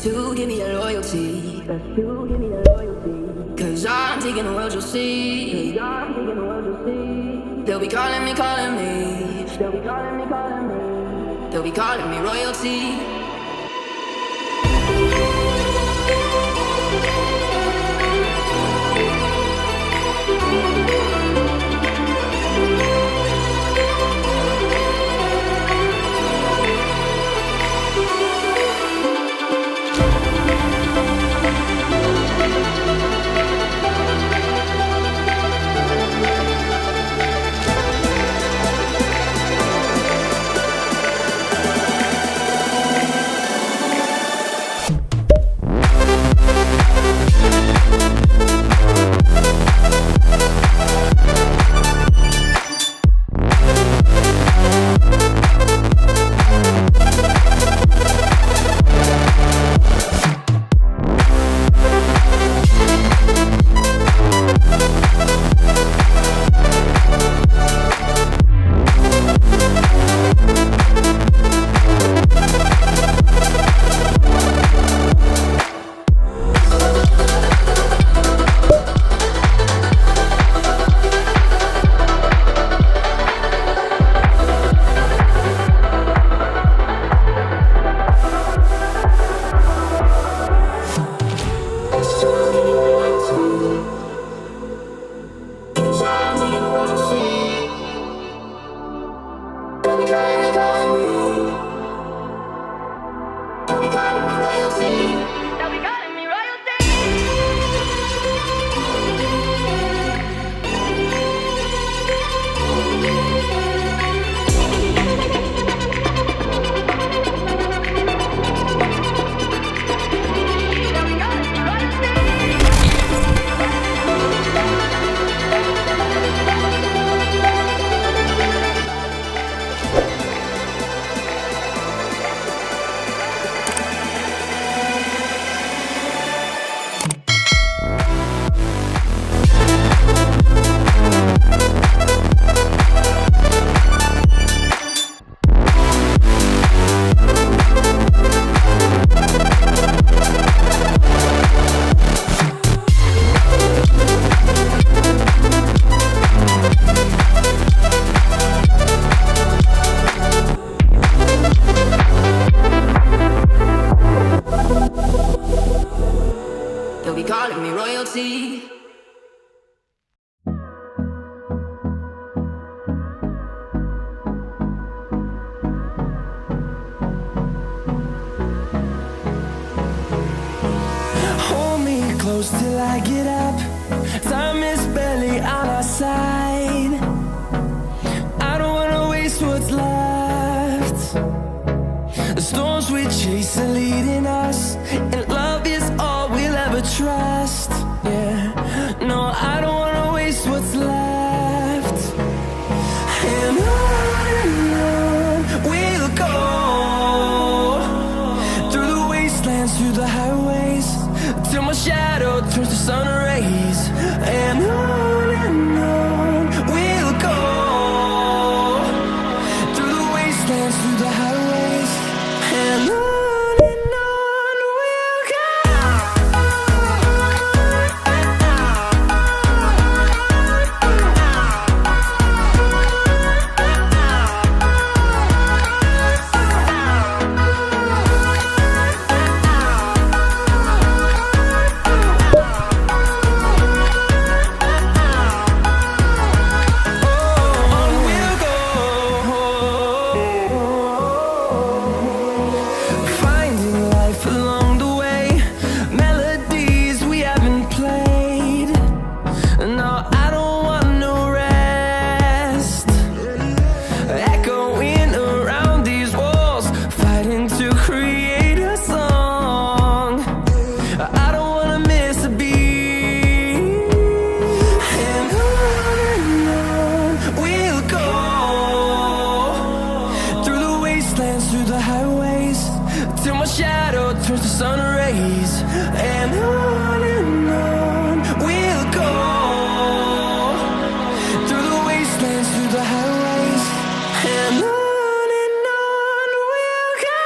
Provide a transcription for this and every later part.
Best to give me that loyalty. Cause I'm taking the world, you'll see. They'll be calling me, calling me. They'll be calling me royalty. Till I get up, time is barely on our side. I don't wanna waste what's left. The storms we chase are leading us, and love is all we'll ever trust. Yeah, no, I don't wanna waste what's left. And on we'll go, through the wastelands, through the highways, till my shadow turns to sun rays. And on we'll go, through the wastelands, through the highways. And on we'll go. Turns to sun rays. And on we'll go, through the wastelands, through the highways. And on we'll go.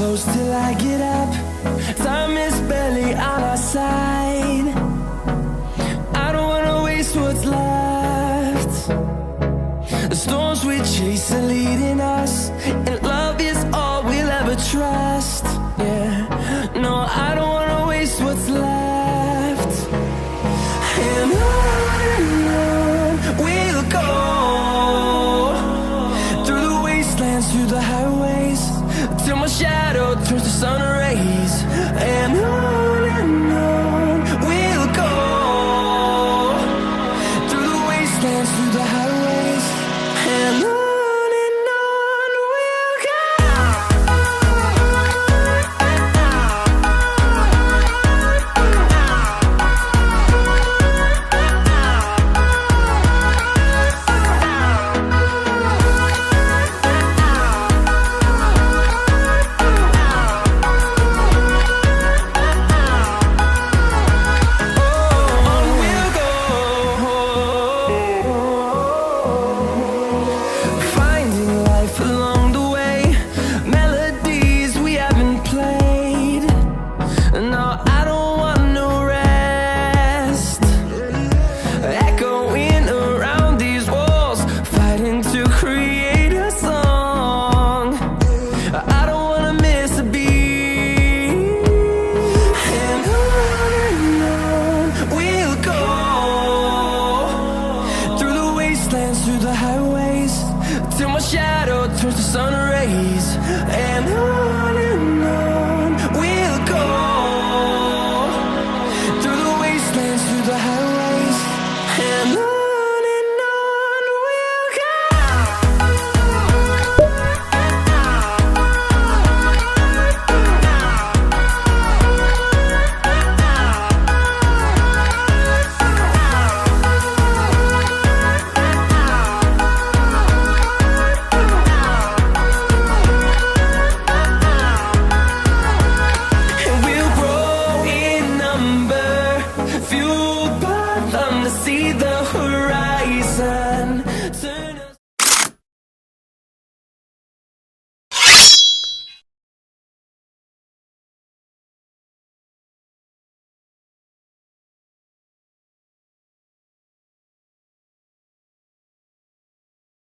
close till I get up. Time is barely on our side. I don't wanna waste what's left. The storms we chase are leading us, and love is all we'll ever trust. Yeah, no, I don't wanna waste what's left. And on we'll go, through the wastelands, through the highways, till my shadow turns to sun rays. And on we'll go, through the wastelands, through the highways.